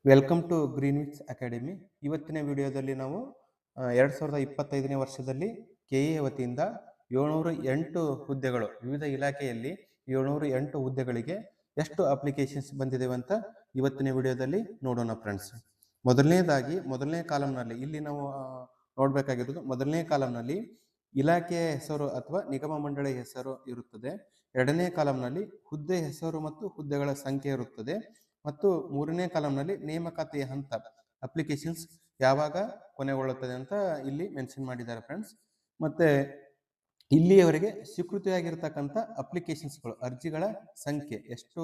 Welcome to Greenwich academy. ಇವತ್ತಿನ ವಿಡಿಯೋದಲ್ಲಿ ನಾವು 2025ನೇ ವರ್ಷದಲ್ಲಿ ಕೆಇಎ ವತಿಯಿಂದ 708 ಹುದ್ದೆಗಳು, ವಿವಿಧ ಇಲಾಖೆಯಲ್ಲಿ 708 ಹುದ್ದೆಗಳಿಗೆ ಎಷ್ಟು ಅಪ್ಲಿಕೇಶನ್ಸ್ ಬಂದಿದೆ ಅಂತ ಇವತ್ತಿನ ವಿಡಿಯೋದಲ್ಲಿ ನೋಡೋಣ ಫ್ರೆಂಡ್ಸ್. ಮೊದಲನೇ ಕಾಲಂನಲ್ಲಿ ಇಲ್ಲಿ ನಾವು ನೋಡಬೇಕಾಗಿರೋದು, ಮೊದಲನೇ ಕಾಲಂನಲ್ಲಿ ಇಲಾಖೆಯ ಹೆಸರು ಅಥವಾ ನಿಗಮ ಮಂಡಳಿ ಹೆಸರು ಇರುತ್ತದೆ. ಎರಡನೇ ಕಾಲಂನಲ್ಲಿ ಹುದ್ದೆ ಹೆಸರು ಮತ್ತು ಹುದ್ದೆಗಳ ಸಂಖ್ಯೆ ಇರುತ್ತದೆ. ಮತ್ತು ಮೂರನೇ ಕಾಲಂನಲ್ಲಿ ನೇಮಕಾತಿಯ ಹಂತ, ಅಪ್ಲಿಕೇಶನ್ಸ್ ಯಾವಾಗ ಕೊನೆಗೊಳ್ಳುತ್ತದೆ ಅಂತ ಇಲ್ಲಿ ಮೆನ್ಷನ್ ಮಾಡಿದ್ದಾರೆ ಫ್ರೆಂಡ್ಸ್. ಮತ್ತೆ ಇಲ್ಲಿಯವರೆಗೆ ಸ್ವೀಕೃತಿಯಾಗಿರ್ತಕ್ಕಂಥ ಅಪ್ಲಿಕೇಶನ್ಸ್ಗಳು, ಅರ್ಜಿಗಳ ಸಂಖ್ಯೆ ಎಷ್ಟು,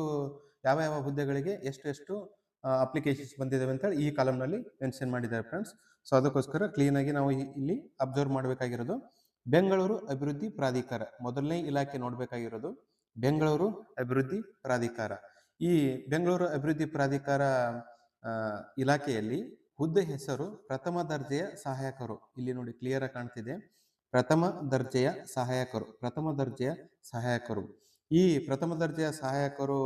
ಯಾವ ಯಾವ ಹುದ್ದೆಗಳಿಗೆ ಎಷ್ಟು ಅಪ್ಲಿಕೇಶನ್ಸ್ ಬಂದಿದ್ದಾವೆ ಅಂತೇಳಿ ಈ ಕಾಲಂನಲ್ಲಿ ಮೆನ್ಷನ್ ಮಾಡಿದ್ದಾರೆ ಫ್ರೆಂಡ್ಸ್. ಸೊ ಅದಕ್ಕೋಸ್ಕರ ಕ್ಲೀನ್ ಆಗಿ ನಾವು ಇಲ್ಲಿ ಅಬ್ಸರ್ವ್ ಮಾಡಬೇಕಾಗಿರೋದು ಬೆಂಗಳೂರು ಅಭಿವೃದ್ಧಿ ಪ್ರಾಧಿಕಾರ. ಮೊದಲನೇ ಇಲಾಖೆ ನೋಡಬೇಕಾಗಿರೋದು ಬೆಂಗಳೂರು ಅಭಿವೃದ್ಧಿ ಪ್ರಾಧಿಕಾರ. ಈ ಬೆಂಗಳೂರು ಅಭಿವೃದ್ಧಿ ಪ್ರಾಧಿಕಾರ ಇಲಾಖೆಯಲ್ಲಿ ಹುದ್ದೆ ಹೆಸರು ಪ್ರಥಮ ದರ್ಜೆಯ ಸಹಾಯಕರು. ಇಲ್ಲಿ ನೋಡಿ ಕ್ಲಿಯರ್ ಆಗಿ ಕಾಣ್ತಿದೆ, ಪ್ರಥಮ ದರ್ಜೆಯ ಸಹಾಯಕರು. ಈ ಪ್ರಥಮ ದರ್ಜೆಯ ಸಹಾಯಕರು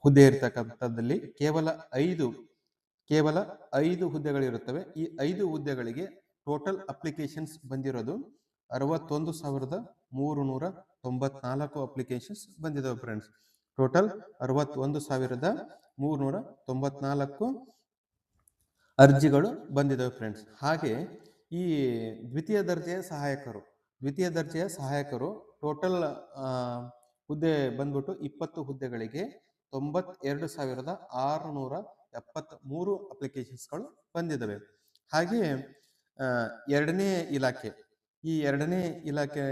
ಹುದ್ದೆ ಇರ್ತಕ್ಕಂಥದ್ದಲ್ಲಿ ಕೇವಲ ಐದು ಹುದ್ದೆಗಳಿರುತ್ತವೆ. ಈ 5 ಹುದ್ದೆಗಳಿಗೆ ಟೋಟಲ್ ಅಪ್ಲಿಕೇಶನ್ಸ್ ಬಂದಿರೋದು 61,394 ಅಪ್ಲಿಕೇಶನ್ಸ್ ಬಂದಿದ್ದಾವೆ ಫ್ರೆಂಡ್ಸ್. ಟೋಟಲ್ 61,394 ಅರ್ಜಿಗಳು ಬಂದಿದ್ದಾವೆ ಫ್ರೆಂಡ್ಸ್. ಹಾಗೆ ಈ ದ್ವಿತೀಯ ದರ್ಜೆಯ ಸಹಾಯಕರು ಟೋಟಲ್ ಹುದ್ದೆ ಬಂದ್ಬಿಟ್ಟು 20 ಹುದ್ದೆಗಳಿಗೆ 92,673 ಅಪ್ಲಿಕೇಶನ್ಸ್ಗಳು ಬಂದಿದ್ದಾವೆ. ಹಾಗೆ ಎರಡನೇ ಇಲಾಖೆ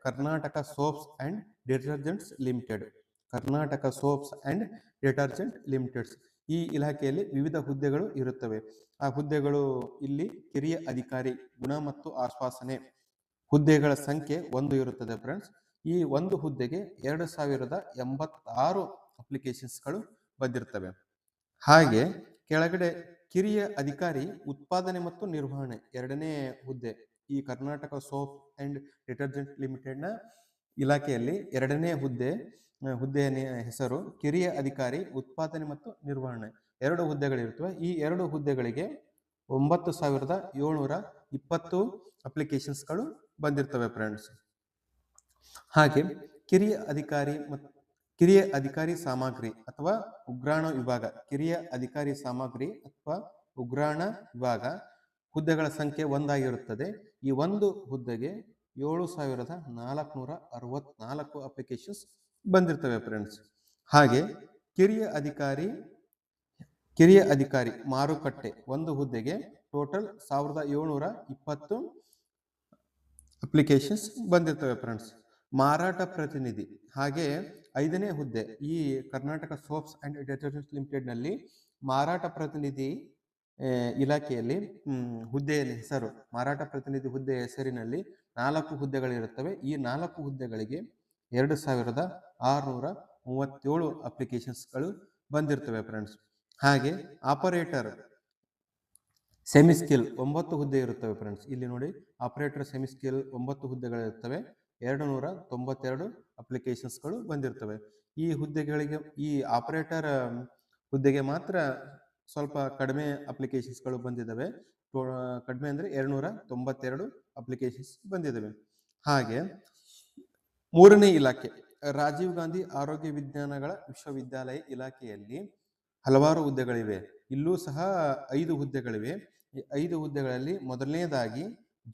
ಕರ್ನಾಟಕ ಸೋಪ್ಸ್ ಅಂಡ್ ಡಿಟರ್ಜೆಂಟ್ಸ್ ಲಿಮಿಟೆಡ್ಸ್. ಈ ಇಲಾಖೆಯಲ್ಲಿ ವಿವಿಧ ಹುದ್ದೆಗಳು ಇರುತ್ತವೆ. ಆ ಹುದ್ದೆಗಳು ಇಲ್ಲಿ ಕಿರಿಯ ಅಧಿಕಾರಿ ಗುಣ ಮತ್ತು ಆಶ್ವಾಸನೆ ಹುದ್ದೆಗಳ ಸಂಖ್ಯೆ 1 ಇರುತ್ತದೆ ಫ್ರೆಂಡ್ಸ್. ಈ ಒಂದು ಹುದ್ದೆಗೆ 2,086 ಅಪ್ಲಿಕೇಶನ್ಸ್ಗಳು ಬಂದಿರ್ತವೆ. ಹಾಗೆ ಕೆಳಗಡೆ ಕಿರಿಯ ಅಧಿಕಾರಿ ಉತ್ಪಾದನೆ ಮತ್ತು ನಿರ್ವಹಣೆ, ಎರಡನೇ ಹುದ್ದೆ. ಈ ಕರ್ನಾಟಕ ಸೋಪ್ ಅಂಡ್ ಡಿಟರ್ಜೆಂಟ್ ಲಿಮಿಟೆಡ್ನ ಇಲಾಖೆಯಲ್ಲಿ ಎರಡನೇ ಹುದ್ದೆಯ ಹೆಸರು ಕಿರಿಯ ಅಧಿಕಾರಿ ಉತ್ಪಾದನೆ ಮತ್ತು ನಿರ್ವಹಣೆ. 2 ಹುದ್ದೆಗಳಿರುತ್ತವೆ. ಈ 2 ಹುದ್ದೆಗಳಿಗೆ 9,720 ಅಪ್ಲಿಕೇಶನ್ಸ್ಗಳು ಬಂದಿರ್ತವೆ ಫ್ರೆಂಡ್ಸ್. ಹಾಗೆ ಕಿರಿಯ ಅಧಿಕಾರಿ ಸಾಮಗ್ರಿ ಅಥವಾ ಉಗ್ರಾಣ ವಿಭಾಗ ಹುದ್ದೆಗಳ ಸಂಖ್ಯೆ 1 ಆಗಿರುತ್ತದೆ. ಈ ಒಂದು ಹುದ್ದೆಗೆ 7,464 ಅಪ್ಲಿಕೇಶನ್ಸ್ ಬಂದಿರ್ತವೆ ಫ್ರೆಂಡ್ಸ್. ಹಾಗೆ ಕಿರಿಯ ಅಧಿಕಾರಿ ಮಾರುಕಟ್ಟೆ ಒಂದು ಹುದ್ದೆಗೆ ಟೋಟಲ್ 1,720 ಅಪ್ಲಿಕೇಶನ್ಸ್ ಬಂದಿರ್ತವೆ ಫ್ರೆಂಡ್ಸ್. ಮಾರಾಟ ಪ್ರತಿನಿಧಿ, ಹಾಗೆ 5ನೇ ಹುದ್ದೆ. ಈ Karnataka soaps and detergents limited ನಲ್ಲಿ ಮಾರಾಟ ಪ್ರತಿನಿಧಿ ಇಲಾಖೆಯಲ್ಲಿ ಮಾರಾಟ ಪ್ರತಿನಿಧಿ ಹುದ್ದೆಯ ಹೆಸರಿನಲ್ಲಿ 4 ಹುದ್ದೆಗಳಿರುತ್ತವೆ. ಈ 4 ಹುದ್ದೆಗಳಿಗೆ 2,637 ಅಪ್ಲಿಕೇಶನ್ಸ್ಗಳು ಬಂದಿರ್ತವೆ ಫ್ರೆಂಡ್ಸ್. ಹಾಗೆ ಆಪರೇಟರ್ ಸೆಮಿಸ್ಕಿಲ್ 9 ಹುದ್ದೆ ಇರುತ್ತವೆ ಫ್ರೆಂಡ್ಸ್. ಇಲ್ಲಿ ನೋಡಿ ಆಪರೇಟರ್ ಸೆಮಿಸ್ಕಿಲ್ 9 ಹುದ್ದೆಗಳಿರುತ್ತವೆ. 292 ಅಪ್ಲಿಕೇಶನ್ಸ್ಗಳು ಬಂದಿರ್ತವೆ. ಈ ಹುದ್ದೆಗಳಿಗೆ, ಈ ಆಪರೇಟರ್ ಹುದ್ದೆಗೆ ಮಾತ್ರ ಸ್ವಲ್ಪ ಕಡಿಮೆ ಅಪ್ಲಿಕೇಶನ್ಸ್ಗಳು ಬಂದಿದ್ದಾವೆ. ಕಡಿಮೆ ಅಂದರೆ 292 ಅಪ್ಲಿಕೇಶನ್ಸ್ ಬಂದಿದ್ದಾವೆ. ಹಾಗೆ ಮೂರನೇ ಇಲಾಖೆ ರಾಜೀವ್ ಗಾಂಧಿ ಆರೋಗ್ಯ ವಿಜ್ಞಾನಗಳ ವಿಶ್ವವಿದ್ಯಾಲಯ ಇಲಾಖೆಯಲ್ಲಿ ಹಲವಾರು ಹುದ್ದೆಗಳಿವೆ. ಇಲ್ಲೂ ಸಹ 5 ಹುದ್ದೆಗಳಿವೆ. ಈ 5 ಹುದ್ದೆಗಳಲ್ಲಿ ಮೊದಲನೇದಾಗಿ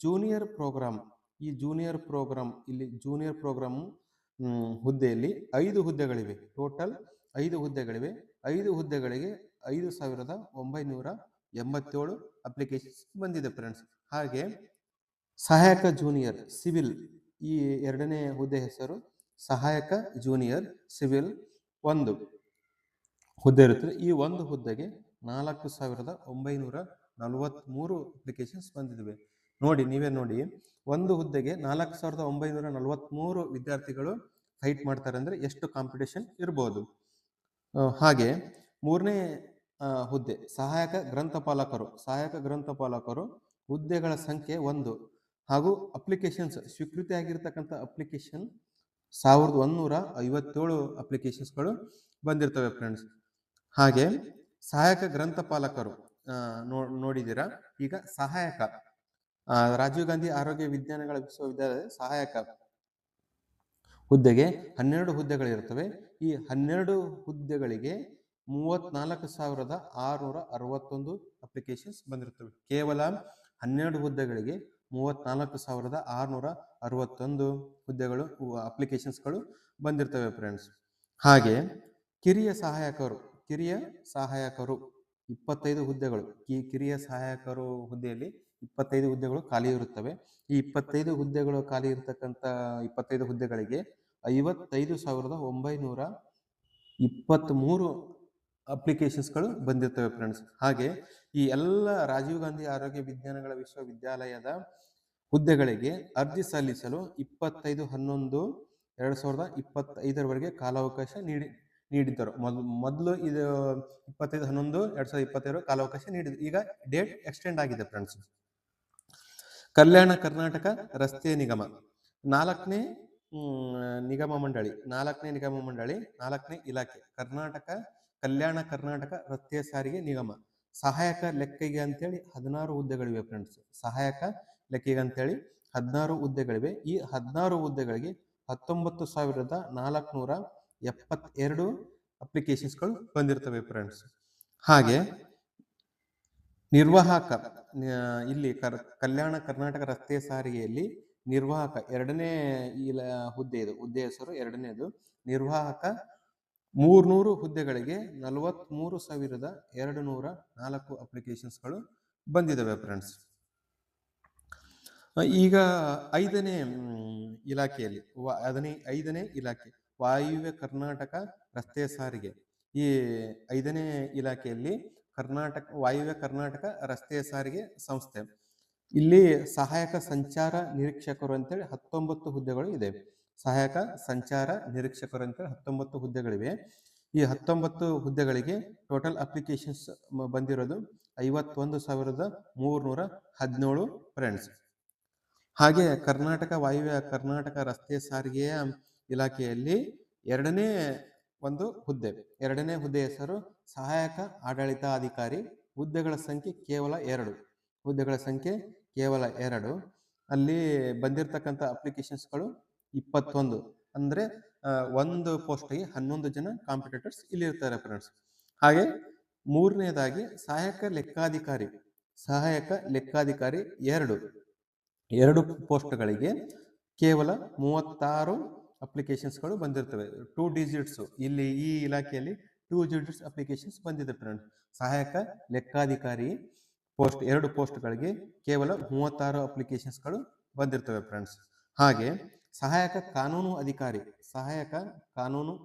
ಜೂನಿಯರ್ ಪ್ರೋಗ್ರಾಮ್. ಈ ಜೂನಿಯರ್ ಪ್ರೋಗ್ರಾಮ್ ಹುದ್ದೆಯಲ್ಲಿ 5 ಹುದ್ದೆಗಳಿವೆ. ಟೋಟಲ್ 5 ಹುದ್ದೆಗಳಿವೆ. 5 ಹುದ್ದೆಗಳಿಗೆ 5,987 ಅಪ್ಲಿಕೇಶನ್ಸ್ ಬಂದಿದೆ ಫ್ರೆಂಡ್ಸ್. ಹಾಗೆ ಸಹಾಯಕ ಜೂನಿಯರ್ ಸಿವಿಲ್, ಈ ಎರಡನೇ ಹುದ್ದೆ ಹೆಸರು ಸಹಾಯಕ ಜೂನಿಯರ್ ಸಿವಿಲ್ 1 ಹುದ್ದೆ ಇರುತ್ತದೆ. ಈ ಒಂದು ಹುದ್ದೆಗೆ 4,943 ಅಪ್ಲಿಕೇಶನ್ಸ್ ಬಂದಿವೆ. ನೀವೇ ನೋಡಿ, ಒಂದು ಹುದ್ದೆಗೆ 4,943 ವಿದ್ಯಾರ್ಥಿಗಳು ಫೈಟ್ ಮಾಡ್ತಾರೆ ಅಂದ್ರೆ ಎಷ್ಟು ಕಾಂಪಿಟೇಷನ್ ಇರಬಹುದು. ಹಾಗೆ ಮೂರನೇ ಹುದ್ದೆ ಸಹಾಯಕ ಗ್ರಂಥಪಾಲಕರು ಹುದ್ದೆಗಳ ಸಂಖ್ಯೆ 1 ಹಾಗೂ ಅಪ್ಲಿಕೇಶನ್ಸ್ ಸ್ವೀಕೃತಿ ಆಗಿರ್ತಕ್ಕಂಥ ಅಪ್ಲಿಕೇಶನ್ 1,157 ಅಪ್ಲಿಕೇಶನ್ಸ್ಗಳು ಬಂದಿರ್ತವೆ ಫ್ರೆಂಡ್ಸ್. ಹಾಗೆ ಸಹಾಯಕ ಗ್ರಂಥಪಾಲಕರು ನೋಡಿದ್ದೀರಾ. ಈಗ ಸಹಾಯಕ ರಾಜೀವ್ ಗಾಂಧಿ ಆರೋಗ್ಯ ವಿಜ್ಞಾನಗಳ ವಿಶ್ವವಿದ್ಯಾಲಯದ ಸಹಾಯಕ ಹುದ್ದೆಗೆ 12 ಹುದ್ದೆಗಳಿರುತ್ತವೆ. ಈ 12 ಹುದ್ದೆಗಳಿಗೆ 34,661 ಅಪ್ಲಿಕೇಶನ್ಸ್ ಬಂದಿರುತ್ತವೆ. ಕೇವಲ 12 ಹುದ್ದೆಗಳಿಗೆ 34,661 ಹುದ್ದೆಗಳು ಅಪ್ಲಿಕೇಶನ್ಸ್ಗಳು ಬಂದಿರ್ತವೆ ಫ್ರೆಂಡ್ಸ್. ಹಾಗೆ ಕಿರಿಯ ಸಹಾಯಕರು 25 ಹುದ್ದೆಗಳು. ಈ ಕಿರಿಯ ಸಹಾಯಕರು ಹುದ್ದೆಯಲ್ಲಿ 25 ಹುದ್ದೆಗಳು ಖಾಲಿ ಇರುತ್ತವೆ. ಈ 25 ಹುದ್ದೆಗಳು ಖಾಲಿ ಇರತಕ್ಕಂಥ 25 ಹುದ್ದೆಗಳಿಗೆ 55,923 ಅಪ್ಲಿಕೇಶನ್ಸ್ಗಳು ಬಂದಿರ್ತವೆ ಫ್ರೆಂಡ್ಸ್. ಹಾಗೆ ಈ ಎಲ್ಲ ರಾಜೀವ್ ಗಾಂಧಿ ಆರೋಗ್ಯ ವಿಜ್ಞಾನಗಳ ವಿಶ್ವವಿದ್ಯಾಲಯದ ಹುದ್ದೆಗಳಿಗೆ ಅರ್ಜಿ ಸಲ್ಲಿಸಲು 25/11/2025 ಕಾಲಾವಕಾಶ ನೀಡಿದ್ದರು. ಮೊದಲು ಇದು 25/11/2025 ಕಾಲಾವಕಾಶ ನೀಡಿದ್ರು. ಈಗ ಡೇಟ್ ಎಕ್ಸ್ಟೆಂಡ್ ಆಗಿದೆ ಫ್ರೆಂಡ್ಸ್. ಕಲ್ಯಾಣ ಕರ್ನಾಟಕ ರಸ್ತೆ ನಿಗಮ 4ನೇ ನಿಗಮ ಮಂಡಳಿ 4ನೇ ಇಲಾಖೆ ಕಲ್ಯಾಣ ಕರ್ನಾಟಕ ರಸ್ತೆ ಸಾರಿಗೆ ನಿಗಮ ಸಹಾಯಕ ಲೆಕ್ಕಿಗೆ ಅಂತೇಳಿ 16 ಹುದ್ದೆಗಳಿವೆ ಫ್ರೆಂಡ್ಸ್. ಸಹಾಯಕ ಲೆಕ್ಕಿಗೆ ಅಂತೇಳಿ 16 ಹುದ್ದೆಗಳಿವೆ. ಈ 16 ಹುದ್ದೆಗಳಿಗೆ 19,472 ಅಪ್ಲಿಕೇಶನ್ಸ್ಗಳು ಬಂದಿರ್ತವೆ ಫ್ರೆಂಡ್ಸ್. ಹಾಗೆ ನಿರ್ವಾಹಕ ಇಲ್ಲಿ ಕಲ್ಯಾಣ ಕರ್ನಾಟಕ ರಸ್ತೆ ಸಾರಿಗೆಯಲ್ಲಿ ನಿರ್ವಾಹಕ 2ನೇ ಹುದ್ದೆ ಇದು. ಹುದ್ದೆ ಹೆಸರು 2ನೇದು. ನಿರ್ವಾಹಕ 300 ಹುದ್ದೆಗಳಿಗೆ 43,204 ಅಪ್ಲಿಕೇಶನ್ಸ್ಗಳು ಬಂದಿದ್ದಾವೆ ಫ್ರೆಂಡ್ಸ್. ಈಗ 5ನೇ ಇಲಾಖೆಯಲ್ಲಿ 5ನೇ ಇಲಾಖೆ ವಾಯುವ್ಯ ಕರ್ನಾಟಕ ರಸ್ತೆ ಸಾರಿಗೆ. ಈ 5ನೇ ಇಲಾಖೆಯಲ್ಲಿ ವಾಯುವ್ಯ ಕರ್ನಾಟಕ ರಸ್ತೆ ಸಾರಿಗೆ ಸಂಸ್ಥೆ. ಇಲ್ಲಿ ಸಹಾಯಕ ಸಂಚಾರ ನಿರೀಕ್ಷಕರು ಅಂತೇಳಿ 19 ಹುದ್ದೆಗಳು ಇದೆ. ಸಹಾಯಕ ಸಂಚಾರ ನಿರೀಕ್ಷಕರು ಅಂತೇಳಿ 19 ಹುದ್ದೆಗಳಿವೆ. ಈ 19 ಹುದ್ದೆಗಳಿಗೆ ಟೋಟಲ್ ಅಪ್ಲಿಕೇಶನ್ಸ್ ಬಂದಿರೋದು 51,317 ಫ್ರೆಂಡ್ಸ್. ಹಾಗೆ ವಾಯುವ್ಯ ಕರ್ನಾಟಕ ರಸ್ತೆ ಸಾರಿಗೆಯ ಇಲಾಖೆಯಲ್ಲಿ 2ನೇ ಹುದ್ದೆ ಹೆಸರು ಸಹಾಯಕ ಆಡಳಿತಾಧಿಕಾರಿ. ಹುದ್ದೆಗಳ ಸಂಖ್ಯೆ ಕೇವಲ 2. ಅಲ್ಲಿ ಬಂದಿರತಕ್ಕಂಥ ಅಪ್ಲಿಕೇಶನ್ಸ್ಗಳು 21. ಅಂದ್ರೆ ಒಂದು ಪೋಸ್ಟ್ಗೆ 11 ಜನ ಕಾಂಪಿಟೇಟರ್ಸ್ ಇಲ್ಲಿ ಇರ್ತಾರೆ ಫ್ರೆಂಡ್ಸ್. ಹಾಗೆ 3ನೇದಾಗಿ ಸಹಾಯಕ ಲೆಕ್ಕಾಧಿಕಾರಿ 2 ಪೋಸ್ಟ್ಗಳಿಗೆ ಕೇವಲ 36 ಅಪ್ಲಿಕೇಶನ್ಸ್ಗಳು ಬಂದಿರ್ತವೆ. 2 ಡಿಜಿಟ್ಸ್ ಇಲ್ಲಿ ಈ ಇಲಾಖೆಯಲ್ಲಿ 2 ಡಿಜಿಟ್ಸ್ ಅಪ್ಲಿಕೇಶನ್ಸ್ ಬಂದಿದೆ ಫ್ರೆಂಡ್ಸ್. ಸಹಾಯಕ ಲೆಕ್ಕಾಧಿಕಾರಿ 2 ಪೋಸ್ಟ್ಗಳಿಗೆ ಕೇವಲ 36 ಅಪ್ಲಿಕೇಶನ್ಸ್ಗಳು ಬಂದಿರ್ತವೆ ಫ್ರೆಂಡ್ಸ್. ಹಾಗೆ ಸಹಾಯಕ ಕಾನೂನು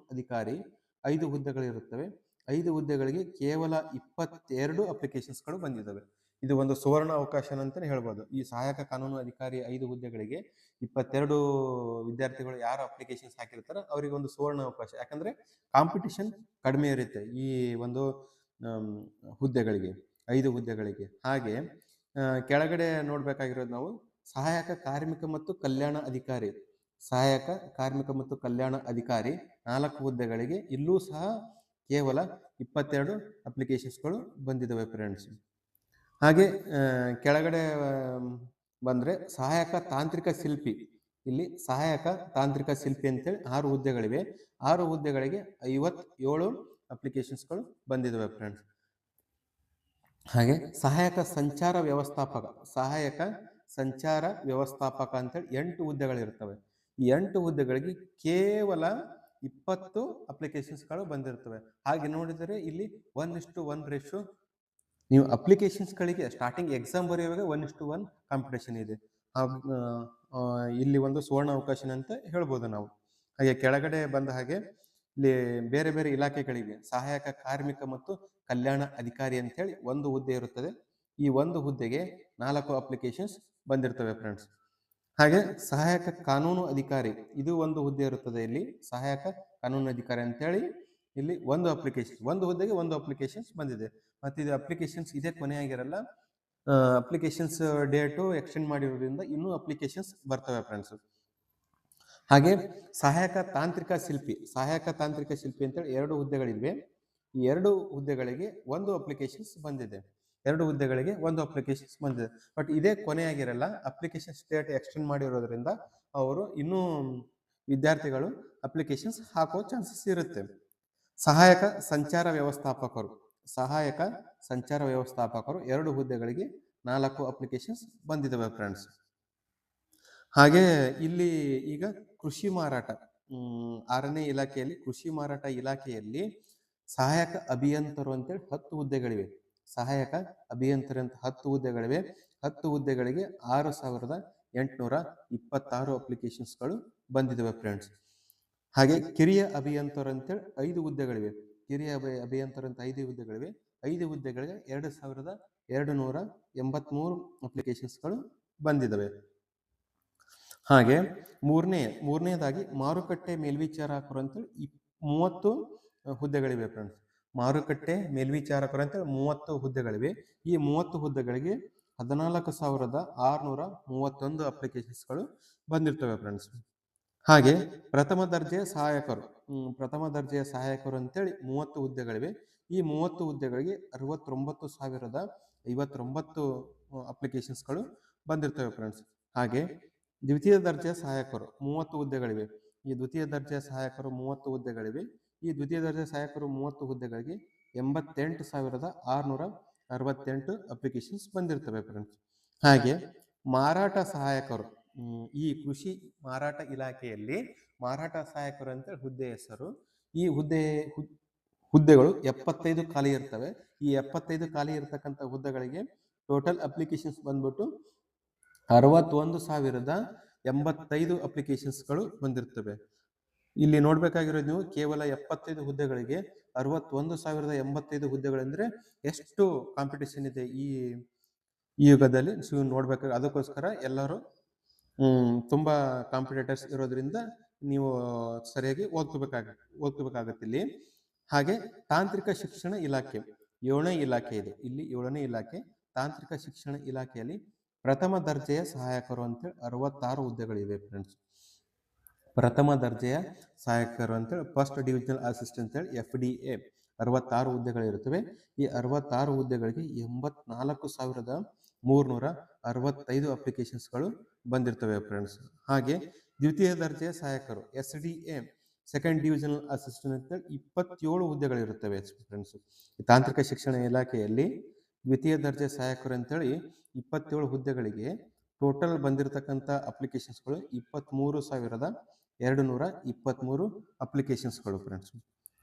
ಅಧಿಕಾರಿ 5 ಹುದ್ದೆಗಳಿರುತ್ತವೆ. 5 ಹುದ್ದೆಗಳಿಗೆ ಕೇವಲ 22 ಅಪ್ಲಿಕೇಶನ್ಸ್ಗಳು ಬಂದಿದ್ದಾವೆ. ಇದು ಒಂದು ಸುವರ್ಣ ಅವಕಾಶ ಅಂತಾನೆ ಹೇಳ್ಬೋದು. ಈ ಸಹಾಯಕ ಕಾನೂನು ಅಧಿಕಾರಿ 5 ಹುದ್ದೆಗಳಿಗೆ 22 ವಿದ್ಯಾರ್ಥಿಗಳು ಯಾರು ಅಪ್ಲಿಕೇಶನ್ಸ್ ಹಾಕಿರ್ತಾರೋ ಅವರಿಗೆ ಒಂದು ಸುವರ್ಣ ಅವಕಾಶ. ಯಾಕಂದ್ರೆ ಕಾಂಪಿಟಿಷನ್ ಕಡಿಮೆ ಇರುತ್ತೆ ಈ ಒಂದು ಹುದ್ದೆಗಳಿಗೆ, 5 ಹುದ್ದೆಗಳಿಗೆ. ಹಾಗೆ ಕೆಳಗಡೆ ನೋಡ್ಬೇಕಾಗಿರೋದು ನಾವು ಸಹಾಯಕ ಕಾರ್ಮಿಕ ಮತ್ತು ಕಲ್ಯಾಣ ಅಧಿಕಾರಿ 4 ಹುದ್ದೆಗಳಿಗೆ ಇಲ್ಲೂ ಸಹ ಕೇವಲ 22 ಅಪ್ಲಿಕೇಶನ್ಸ್ಗಳು ಬಂದಿದ್ದಾವೆ ಫ್ರೆಂಡ್ಸ್. ಹಾಗೆ ಕೆಳಗಡೆ ಬಂದ್ರೆ ಸಹಾಯಕ ತಾಂತ್ರಿಕ ಶಿಲ್ಪಿ. ಇಲ್ಲಿ ಸಹಾಯಕ ತಾಂತ್ರಿಕ ಶಿಲ್ಪಿ ಅಂತೇಳಿ 6 ಹುದ್ದೆಗಳಿವೆ. 6 ಹುದ್ದೆಗಳಿಗೆ 57 ಅಪ್ಲಿಕೇಶನ್ಸ್ಗಳು ಬಂದಿದ್ದಾವೆ ಫ್ರೆಂಡ್ಸ್. ಹಾಗೆ ಸಹಾಯಕ ಸಂಚಾರ ವ್ಯವಸ್ಥಾಪಕ ಅಂತೇಳಿ 8 ಹುದ್ದೆಗಳಿರ್ತವೆ. ಈ 8 ಹುದ್ದೆಗಳಿಗೆ ಕೇವಲ 20 ಅಪ್ಲಿಕೇಶನ್ಸ್ಗಳು ಬಂದಿರ್ತವೆ. ಹಾಗೆ ನೋಡಿದರೆ ಇಲ್ಲಿ 1:1 ರೇಷಿಯೋ. ನೀವು ಅಪ್ಲಿಕೇಶನ್ಸ್ಗಳಿಗೆ ಸ್ಟಾರ್ಟಿಂಗ್ ಎಕ್ಸಾಮ್ ಬರೆಯುವಾಗ 1:1 ಕಾಂಪಿಟೇಷನ್ ಇದೆ. ಇಲ್ಲಿ ಒಂದು ಸುವರ್ಣ ಅವಕಾಶ ಅಂತ ಹೇಳ್ಬೋದು ನಾವು. ಹಾಗೆ ಕೆಳಗಡೆ ಬಂದ ಹಾಗೆ ಇಲ್ಲಿ ಬೇರೆ ಬೇರೆ ಇಲಾಖೆಗಳಿಗೆ ಸಹಾಯಕ ಕಾರ್ಮಿಕ ಮತ್ತು ಕಲ್ಯಾಣ ಅಧಿಕಾರಿ ಅಂತ ಹೇಳಿ 1 ಹುದ್ದೆ ಇರುತ್ತದೆ. ಈ 1 ಹುದ್ದೆಗೆ 4 ಅಪ್ಲಿಕೇಶನ್ಸ್ ಬಂದಿರ್ತವೆ ಫ್ರೆಂಡ್ಸ್. ಹಾಗೆ ಸಹಾಯಕ ಕಾನೂನು ಅಧಿಕಾರಿ ಇದು 1 ಹುದ್ದೆ ಇರುತ್ತದೆ. ಇಲ್ಲಿ ಸಹಾಯಕ ಕಾನೂನು ಅಧಿಕಾರಿ ಅಂತ ಹೇಳಿ ಇಲ್ಲಿ 1 ಅಪ್ಲಿಕೇಶನ್, 1 ಹುದ್ದೆಗೆ 1 ಅಪ್ಲಿಕೇಶನ್ಸ್ ಬಂದಿದೆ. ಮತ್ತೆ ಇದು ಅಪ್ಲಿಕೇಶನ್ಸ್ ಇದೇ ಕೊನೆಯಾಗಿರಲ್ಲ. ಅಪ್ಲಿಕೇಶನ್ಸ್ ಡೇಟು ಎಕ್ಸ್ಟೆಂಡ್ ಮಾಡಿರೋದ್ರಿಂದ ಇನ್ನೂ ಅಪ್ಲಿಕೇಶನ್ಸ್ ಬರ್ತವೆ ಫ್ರೆಂಡ್ಸ್. ಹಾಗೆ ಸಹಾಯಕ ತಾಂತ್ರಿಕ ಶಿಲ್ಪಿ ಅಂತೇಳಿ 2 ಹುದ್ದೆಗಳಿವೆ. ಈ 2 ಹುದ್ದೆಗಳಿಗೆ 1 ಅಪ್ಲಿಕೇಶನ್ಸ್ ಬಂದಿದೆ. 2 ಹುದ್ದೆಗಳಿಗೆ 1 ಅಪ್ಲಿಕೇಶನ್ಸ್ ಬಂದಿದೆ. ಬಟ್ ಇದೇ ಕೊನೆಯಾಗಿರಲ್ಲ. ಅಪ್ಲಿಕೇಶನ್ ಡೇಟ್ ಎಕ್ಸ್ಟೆಂಡ್ ಮಾಡಿರೋದ್ರಿಂದ ಅವರು ಇನ್ನೂ ವಿದ್ಯಾರ್ಥಿಗಳು ಅಪ್ಲಿಕೇಶನ್ಸ್ ಹಾಕೋ ಚಾನ್ಸಸ್ ಇರುತ್ತೆ. ಸಹಾಯಕ ಸಂಚಾರ ವ್ಯವಸ್ಥಾಪಕರು 2 ಹುದ್ದೆಗಳಿಗೆ 4 ಅಪ್ಲಿಕೇಶನ್ಸ್ ಬಂದಿದ್ದಾವೆ ಫ್ರೆಂಡ್ಸ್. ಹಾಗೆ ಇಲ್ಲಿ ಈಗ ಕೃಷಿ ಮಾರಾಟ 6ನೇ ಇಲಾಖೆಯಲ್ಲಿ ಕೃಷಿ ಮಾರಾಟ ಇಲಾಖೆಯಲ್ಲಿ ಸಹಾಯಕ ಅಭಿಯಂತರು ಅಂತೇಳಿ 10 ಹುದ್ದೆಗಳಿವೆ. ಸಹಾಯಕ ಅಭಿಯಂತರು ಅಂತ 10 ಹುದ್ದೆಗಳಿವೆ. 10 ಹುದ್ದೆಗಳಿಗೆ 6,826 ಅಪ್ಲಿಕೇಶನ್ಸ್ಗಳು ಬಂದಿದ್ದಾವೆ ಫ್ರೆಂಡ್ಸ್. ಹಾಗೆ ಕಿರಿಯ ಅಭಿಯಂತರು ಅಂತೇಳಿ 5 ಹುದ್ದೆಗಳಿವೆ. ಕಿರಿಯ ಅಭಿಯಂತರು ಅಂತ 5 ಹುದ್ದೆಗಳಿವೆ. 5 ಹುದ್ದೆಗಳಿಗೆ 2,283 ಅಪ್ಲಿಕೇಶನ್ಸ್ಗಳು ಬಂದಿದ್ದಾವೆ. ಹಾಗೆ ಮೂರನೇದಾಗಿ ಮಾರುಕಟ್ಟೆ ಮೇಲ್ವಿಚಾರಕರು ಅಂತೇಳಿ 30 ಹುದ್ದೆಗಳಿವೆ ಫ್ರೆಂಡ್ಸ್. ಮಾರುಕಟ್ಟೆ ಮೇಲ್ವಿಚಾರಕರು ಅಂತೇಳಿ 30 ಹುದ್ದೆಗಳಿವೆ. ಈ 30 ಹುದ್ದೆಗಳಿಗೆ 14,631 ಅಪ್ಲಿಕೇಶನ್ಸ್ಗಳು ಬಂದಿರ್ತವೆ ಫ್ರೆಂಡ್ಸ್. ಹಾಗೆ ಪ್ರಥಮ ದರ್ಜೆಯ ಸಹಾಯಕರು ಅಂತೇಳಿ 30 ಹುದ್ದೆಗಳಿವೆ. ಈ 30 ಹುದ್ದೆಗಳಿಗೆ 69,059 ಅಪ್ಲಿಕೇಶನ್ಸ್ಗಳು ಬಂದಿರ್ತವೆ ಫ್ರೆಂಡ್ಸ್. ಹಾಗೆ ದ್ವಿತೀಯ ದರ್ಜೆಯ ಸಹಾಯಕರು 30 ಹುದ್ದೆಗಳಿವೆ. ಈ ದ್ವಿತೀಯ ದರ್ಜೆಯ ಸಹಾಯಕರು 30 ಹುದ್ದೆಗಳಿವೆ. ಈ ದ್ವಿತೀಯ ದರ್ಜೆಯ ಸಹಾಯಕರು 30 ಹುದ್ದೆಗಳಿಗೆ 88,668 ಅಪ್ಲಿಕೇಶನ್ಸ್ ಬಂದಿರ್ತವೆ ಫ್ರೆಂಡ್ಸ್. ಹಾಗೆ ಮಾರಾಟ ಸಹಾಯಕರು ಈ ಕೃಷಿ ಮಾರಾಟ ಇಲಾಖೆಯಲ್ಲಿ ಮಾರಾಟ ಸಹಾಯಕರು ಅಂತೇಳಿ ಹುದ್ದೆ ಹೆಸರು. ಈ ಹುದ್ದೆಗಳು 75 ಖಾಲಿ ಇರ್ತವೆ. ಈ 75 ಖಾಲಿ ಇರತಕ್ಕಂಥ ಹುದ್ದೆಗಳಿಗೆ ಟೋಟಲ್ ಅಪ್ಲಿಕೇಶನ್ಸ್ ಬಂದ್ಬಿಟ್ಟು 61,085 ಅಪ್ಲಿಕೇಶನ್ಸ್ಗಳು ಬಂದಿರ್ತವೆ. ಇಲ್ಲಿ ನೋಡ್ಬೇಕಾಗಿರೋದು ನೀವು ಕೇವಲ 75 ಹುದ್ದೆಗಳಿಗೆ 61,085 ಹುದ್ದೆಗಳಂದ್ರೆ ಎಷ್ಟು ಕಾಂಪಿಟೇಷನ್ ಇದೆ ಈ ಯುಗದಲ್ಲಿ ನೋಡ್ಬೇಕು. ಅದಕ್ಕೋಸ್ಕರ ಎಲ್ಲರೂ ತುಂಬಾ ಕಾಂಪಿಟೇಟರ್ಸ್ ಇರೋದ್ರಿಂದ ನೀವು ಸರಿಯಾಗಿ ಓದ್ಕೋಬೇಕಾಗತ್ತೆ ಇಲ್ಲಿ. ಹಾಗೆ ತಾಂತ್ರಿಕ ಶಿಕ್ಷಣ ಇಲಾಖೆ 7ನೇ ಇಲಾಖೆ ಇದೆ. ಇಲ್ಲಿ 7ನೇ ಇಲಾಖೆ ತಾಂತ್ರಿಕ ಶಿಕ್ಷಣ ಇಲಾಖೆಯಲ್ಲಿ ಪ್ರಥಮ ದರ್ಜೆಯ ಸಹಾಯಕರು ಅಂತೇಳಿ 66 ಹುದ್ದೆಗಳಿವೆ ಫ್ರೆಂಡ್ಸ್. ಪ್ರಥಮ ದರ್ಜೆಯ ಸಹಾಯಕರು ಅಂತೇಳಿ ಫಸ್ಟ್ ಡಿವಿಷನಲ್ ಅಸಿಸ್ಟೆಂಟ್ ಅಂತೇಳಿ FDA 66 ಹುದ್ದೆಗಳಿರುತ್ತವೆ. ಈ 66 ಹುದ್ದೆಗಳಿಗೆ 84,365 ಅಪ್ಲಿಕೇಶನ್ಸ್ಗಳು ಬಂದಿರ್ತವೆ ಫ್ರೆಂಡ್ಸ್. ಹಾಗೆ ದ್ವಿತೀಯ ದರ್ಜೆಯ ಸಹಾಯಕರು SDA ಸೆಕೆಂಡ್ ಡಿವಿಷನಲ್ ಅಸಿಸ್ಟೆಂಟ್ ಅಂತೇಳಿ 27 ಹುದ್ದೆಗಳಿರುತ್ತವೆ ಫ್ರೆಂಡ್ಸ್. ತಾಂತ್ರಿಕ ಶಿಕ್ಷಣ ಇಲಾಖೆಯಲ್ಲಿ ದ್ವಿತೀಯ ದರ್ಜೆ ಸಹಾಯಕರು ಅಂತೇಳಿ 27 ಹುದ್ದೆಗಳಿಗೆ ಟೋಟಲ್ ಬಂದಿರತಕ್ಕಂಥ ಅಪ್ಲಿಕೇಶನ್ಸ್ಗಳು 23,223 ಅಪ್ಲಿಕೇಶನ್ಸ್ಗಳು ಫ್ರೆಂಡ್ಸ್.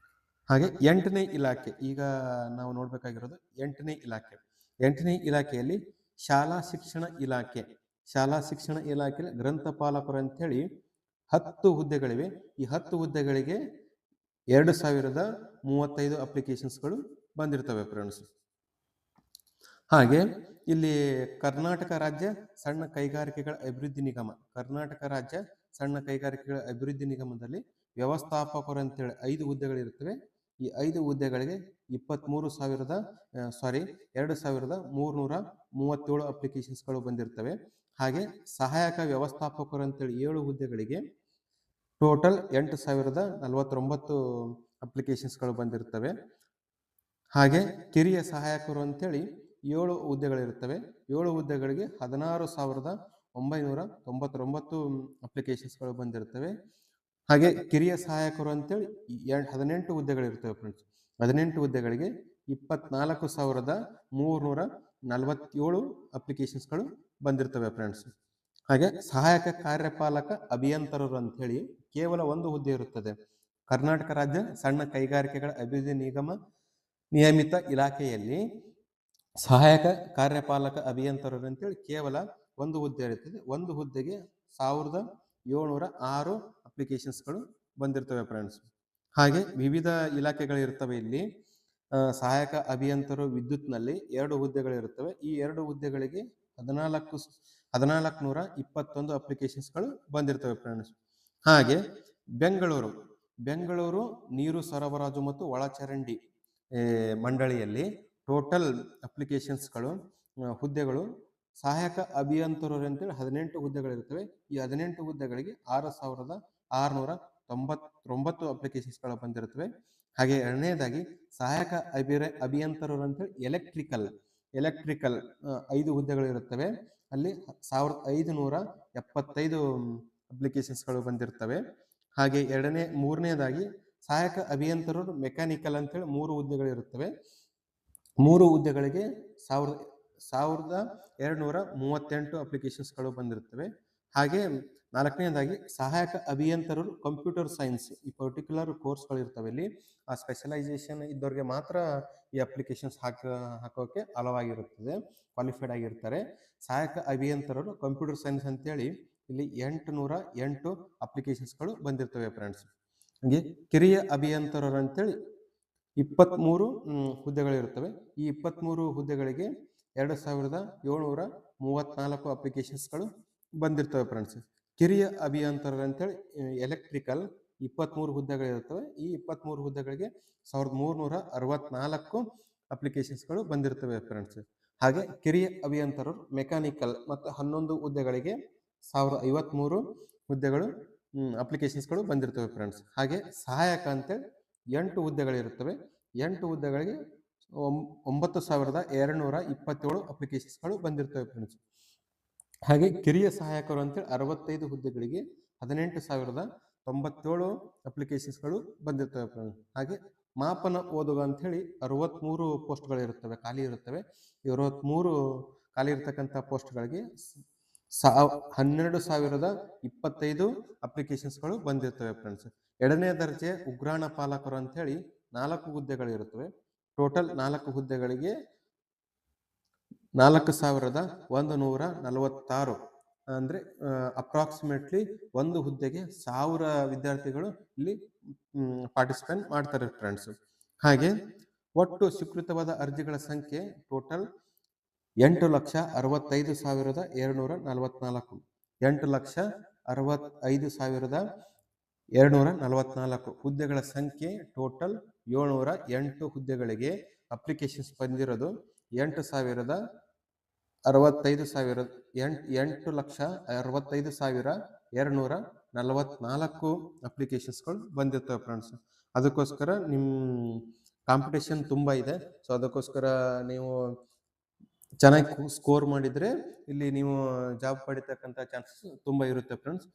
ಹಾಗೆ 8ನೇ ಇಲಾಖೆ, ಈಗ ನಾವು ನೋಡ್ಬೇಕಾಗಿರೋದು 8ನೇ ಇಲಾಖೆ. 8ನೇ ಇಲಾಖೆಯಲ್ಲಿ ಶಾಲಾ ಶಿಕ್ಷಣ ಇಲಾಖೆಯಲ್ಲಿ ಗ್ರಂಥಪಾಲಕರು ಅಂತೇಳಿ 10 ಹುದ್ದೆಗಳಿವೆ. ಈ 10 ಹುದ್ದೆಗಳಿಗೆ 2,035 ಅಪ್ಲಿಕೇಶನ್ಸ್ಗಳು ಬಂದಿರ್ತವೆ ಫ್ರೆಂಡ್ಸ್. ಹಾಗೆ ಇಲ್ಲಿ ಕರ್ನಾಟಕ ರಾಜ್ಯ ಸಣ್ಣ ಕೈಗಾರಿಕೆಗಳ ಅಭಿವೃದ್ಧಿ ನಿಗಮದಲ್ಲಿ ವ್ಯವಸ್ಥಾಪಕರು ಅಂತೇಳಿ 5 ಹುದ್ದೆಗಳಿರುತ್ತವೆ. ಈ 5 ಹುದ್ದೆಗಳಿಗೆ 2,337 ಅಪ್ಲಿಕೇಶನ್ಸ್ಗಳು ಬಂದಿರ್ತವೆ. ಹಾಗೆ ಸಹಾಯಕ ವ್ಯವಸ್ಥಾಪಕರು ಅಂತೇಳಿ 7 ಹುದ್ದೆಗಳಿಗೆ ಟೋಟಲ್ 8,049 ಅಪ್ಲಿಕೇಶನ್ಸ್ಗಳು ಬಂದಿರ್ತವೆ. ಹಾಗೆ ಕಿರಿಯ ಸಹಾಯಕರು ಅಂತೇಳಿ 7 ಹುದ್ದೆಗಳಿರುತ್ತವೆ. 7 ಹುದ್ದೆಗಳಿಗೆ 16,999 ಅಪ್ಲಿಕೇಶನ್ಸ್ಗಳು ಬಂದಿರ್ತವೆ. ಹಾಗೆ ಕಿರಿಯ ಸಹಾಯಕರು ಅಂತೇಳಿ 18 ಹುದ್ದೆಗಳಿರ್ತವೆ ಫ್ರೆಂಡ್ಸ್. 18 ಹುದ್ದೆಗಳಿಗೆ 24,347 ಅಪ್ಲಿಕೇಶನ್ಸ್ಗಳು ಬಂದಿರ್ತವೆ ಫ್ರೆಂಡ್ಸ್. ಹಾಗೆ ಸಹಾಯಕ ಕಾರ್ಯಪಾಲಕ ಅಭಿಯಂತರರು ಅಂತ ಹೇಳಿ ಕೇವಲ 1 ಹುದ್ದೆ ಇರುತ್ತದೆ. ಕರ್ನಾಟಕ ರಾಜ್ಯ ಸಣ್ಣ ಕೈಗಾರಿಕೆಗಳ ಅಭಿವೃದ್ಧಿ ನಿಗಮ ನಿಯಮಿತ ಇಲಾಖೆಯಲ್ಲಿ ಸಹಾಯಕ ಕಾರ್ಯಪಾಲಕ ಅಭಿಯಂತರರು ಅಂತೇಳಿ ಕೇವಲ 1 ಹುದ್ದೆ ಇರುತ್ತದೆ. 1 ಹುದ್ದೆಗೆ 1,706 ಅಪ್ಲಿಕೇಶನ್ಸ್ಗಳು ಬಂದಿರ್ತವೆ ಫ್ರೆಂಡ್ಸ್. ಹಾಗೆ ವಿವಿಧ ಇಲಾಖೆಗಳಿರ್ತವೆ. ಇಲ್ಲಿ ಸಹಾಯಕ ಅಭಿಯಂತರು ವಿದ್ಯುತ್ನಲ್ಲಿ 2 ಹುದ್ದೆಗಳಿರುತ್ತವೆ. ಈ 2 ಹುದ್ದೆಗಳಿಗೆ 1,421 ಅಪ್ಲಿಕೇಶನ್ಸ್ಗಳು ಬಂದಿರ್ತವೆ ಫ್ರೆಂಡ್ಸ್. ಹಾಗೆ ಬೆಂಗಳೂರು ನೀರು ಸರಬರಾಜು ಮತ್ತು ಒಳಚರಂಡಿ ಮಂಡಳಿಯಲ್ಲಿ ಟೋಟಲ್ ಅಪ್ಲಿಕೇಶನ್ಸ್ಗಳು ಹುದ್ದೆಗಳು ಸಹಾಯಕ ಅಭಿಯಂತರರು ಅಂತೇಳಿ 18 ಹುದ್ದೆಗಳಿರುತ್ತವೆ. ಈ 18 ಹುದ್ದೆಗಳಿಗೆ 6,699 ಅಪ್ಲಿಕೇಶನ್ಸ್ಗಳು ಬಂದಿರುತ್ತವೆ. ಹಾಗೆ ಎರಡನೇದಾಗಿ ಸಹಾಯಕ ಅಭಿಯಂತರರು ಅಂತೇಳಿ ಎಲೆಕ್ಟ್ರಿಕಲ್ 5 ಹುದ್ದೆಗಳು ಇರುತ್ತವೆ. ಅಲ್ಲಿ 1575 ಅಪ್ಲಿಕೇಶನ್ಸ್ಗಳು ಬಂದಿರ್ತವೆ. ಹಾಗೆ ಮೂರನೇದಾಗಿ ಸಹಾಯಕ ಅಭಿಯಂತರರು ಮೆಕ್ಯಾನಿಕಲ್ ಅಂತೇಳಿ 3 ಹುದ್ದೆಗಳು ಇರುತ್ತವೆ. 3 ಹುದ್ದೆಗಳಿಗೆ 1238 ಅಪ್ಲಿಕೇಶನ್ಸ್ಗಳು ಬಂದಿರುತ್ತವೆ. ಹಾಗೆ ನಾಲ್ಕನೇದಾಗಿ ಸಹಾಯಕ ಅಭಿಯಂತರರು ಕಂಪ್ಯೂಟರ್ ಸೈನ್ಸ್, ಈ ಪರ್ಟಿಕ್ಯುಲರ್ ಕೋರ್ಸ್ಗಳು ಇರ್ತವೆ. ಇಲ್ಲಿ ಆ ಸ್ಪೆಷಲೈಸೇಷನ್ ಇದ್ದವ್ರಿಗೆ ಮಾತ್ರ ಈ ಅಪ್ಲಿಕೇಶನ್ಸ್ ಹಾಕೋಕೆ ಅಲವಾಗಿರುತ್ತದೆ, ಕ್ವಾಲಿಫೈಡ್ ಆಗಿರ್ತಾರೆ. ಸಹಾಯಕ ಅಭಿಯಂತರರು ಕಂಪ್ಯೂಟರ್ ಸೈನ್ಸ್ ಅಂತೇಳಿ ಇಲ್ಲಿ 808 ಅಪ್ಲಿಕೇಶನ್ಸ್ಗಳು ಬಂದಿರ್ತವೆ ಫ್ರೆಂಡ್ಸ್. ಹಾಗೆ ಕಿರಿಯ ಅಭಿಯಂತರರು ಅಂತೇಳಿ 23 ಹುದ್ದೆಗಳಿರುತ್ತವೆ. ಈ 23 ಹುದ್ದೆಗಳಿಗೆ 2734 ಅಪ್ಲಿಕೇಶನ್ಸ್ಗಳು ಬಂದಿರ್ತವೆ ಫ್ರೆಂಡ್ಸ್. ಕಿರಿಯ ಅಭಿಯಂತರರು ಅಂತೇಳಿ ಎಲೆಕ್ಟ್ರಿಕಲ್ 23 ಹುದ್ದೆಗಳಿರುತ್ತವೆ. ಈ 23 ಹುದ್ದೆಗಳಿಗೆ 1364 ಅಪ್ಲಿಕೇಶನ್ಸ್ಗಳು ಬಂದಿರ್ತವೆ ಫ್ರೆಂಡ್ಸ್. ಹಾಗೆ ಕಿರಿಯ ಅಭಿಯಂತರರು ಮೆಕ್ಯಾನಿಕಲ್ ಮತ್ತು 11 ಹುದ್ದೆಗಳಿಗೆ 1053 ಹುದ್ದೆಗಳು ಅಪ್ಲಿಕೇಶನ್ಸ್ಗಳು ಬಂದಿರ್ತವೆ ಫ್ರೆಂಡ್ಸ್. ಹಾಗೆ ಸಹಾಯಕ ಅಂತೇಳಿ 8 ಹುದ್ದೆಗಳಿರುತ್ತವೆ. 8 ಹುದ್ದೆಗಳಿಗೆ 9227 ಅಪ್ಲಿಕೇಶನ್ಸ್ಗಳು ಬಂದಿರ್ತವೆ ಫ್ರೆಂಡ್ಸ್. ಹಾಗೆ ಕಿರಿಯ ಸಹಾಯಕರು ಅಂತೇಳಿ 65 ಹುದ್ದೆಗಳಿಗೆ 18,097 ಅಪ್ಲಿಕೇಶನ್ಸ್ಗಳು ಬಂದಿರ್ತವೆ ಫ್ರೆಂಡ್ಸ್. ಹಾಗೆ ಮಾಪನ ಓದುಗ ಅಂತ ಹೇಳಿ 63 ಪೋಸ್ಟ್ಗಳಿರುತ್ತವೆ, ಖಾಲಿ ಇರುತ್ತವೆ. 23 ಖಾಲಿ ಇರತಕ್ಕಂಥ ಪೋಸ್ಟ್ಗಳಿಗೆ 12,025 ಅಪ್ಲಿಕೇಶನ್ಸ್ಗಳು ಬಂದಿರ್ತವೆ ಫ್ರೆಂಡ್ಸ್. ಎರಡನೇ ದರ್ಜೆ ಉಗ್ರಾಣ ಪಾಲಕರು ಅಂತ ಹೇಳಿ 4 ಹುದ್ದೆಗಳಿರುತ್ತವೆ. ಟೋಟಲ್ 4 ಹುದ್ದೆಗಳಿಗೆ 4,146 ಅಂದ್ರೆ ಅಪ್ರಾಕ್ಸಿಮೇಟ್ಲಿ ಒಂದು ಹುದ್ದೆಗೆ 1000 ವಿದ್ಯಾರ್ಥಿಗಳು ಇಲ್ಲಿ ಪಾರ್ಟಿಸಿಪೇಟ್ ಮಾಡ್ತಾರೆ ಫ್ರೆಂಡ್ಸ್. ಹಾಗೆ ಒಟ್ಟು ಸ್ವೀಕೃತವಾದ ಅರ್ಜಿಗಳ ಸಂಖ್ಯೆ ಟೋಟಲ್ 8,65,244 8,65,244 ಹುದ್ದೆಗಳ ಸಂಖ್ಯೆ ಟೋಟಲ್ 708 ಹುದ್ದೆಗಳಿಗೆ ಅಪ್ಲಿಕೇಶನ್ಸ್ ಬಂದಿರೋದು 8,65,244 ಅಪ್ಲಿಕೇಶನ್ಸ್ಗಳು ಬಂದಿರ್ತವೆ ಫ್ರೆಂಡ್ಸ್. ಅದಕ್ಕೋಸ್ಕರ ನಿಮ್ಮ ಕಾಂಪಿಟೇಷನ್ ತುಂಬ ಇದೆ. ಸೊ ಅದಕ್ಕೋಸ್ಕರ ನೀವು ಚೆನ್ನಾಗಿ ಸ್ಕೋರ್ ಮಾಡಿದರೆ ಇಲ್ಲಿ ನೀವು ಜಾಬ್ ಪಡಿತಕ್ಕಂಥ ಚಾನ್ಸಸ್ ತುಂಬ ಇರುತ್ತೆ ಫ್ರೆಂಡ್ಸ್.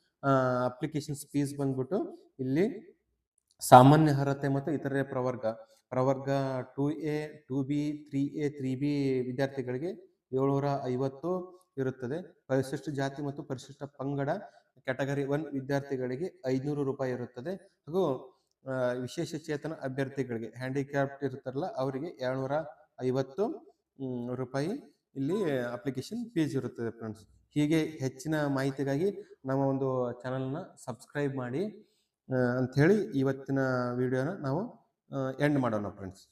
ಅಪ್ಲಿಕೇಶನ್ಸ್ ಫೀಸ್ ಬಂದ್ಬಿಟ್ಟು ಇಲ್ಲಿ ಸಾಮಾನ್ಯ ಅರ್ಹತೆ ಮತ್ತು ಇತರೆ ಪ್ರವರ್ಗ 2A 2B 3A 3B ವಿದ್ಯಾರ್ಥಿಗಳಿಗೆ 750 ಇರುತ್ತದೆ. ಪರಿಶಿಷ್ಟ ಜಾತಿ ಮತ್ತು ಪರಿಶಿಷ್ಟ ಪಂಗಡ ಕ್ಯಾಟಗರಿ 1 ವಿದ್ಯಾರ್ಥಿಗಳಿಗೆ 500 ರೂಪಾಯಿ ಇರುತ್ತದೆ. ಹಾಗೂ ವಿಶೇಷ ಚೇತನ ಅಭ್ಯರ್ಥಿಗಳಿಗೆ ಹ್ಯಾಂಡಿಕ್ಯಾಪ್ಟ್ ಇರ್ತಾರಲ್ಲ ಅವರಿಗೆ 250 ರೂಪಾಯಿ ಇಲ್ಲಿ ಅಪ್ಲಿಕೇಶನ್ ಫೀಸ್ ಇರುತ್ತದೆ ಫ್ರೆಂಡ್ಸ್. ಹೀಗೆ ಹೆಚ್ಚಿನ ಮಾಹಿತಿಗಾಗಿ ನಮ್ಮ ಒಂದು ಚಾನಲ್ನ ಸಬ್ಸ್ಕ್ರೈಬ್ ಮಾಡಿ ಅಂಥೇಳಿ ಇವತ್ತಿನ ವಿಡಿಯೋನ ನಾವು ಎಂಡ್ ಮಾಡೋಣ ಫ್ರೆಂಡ್ಸ್.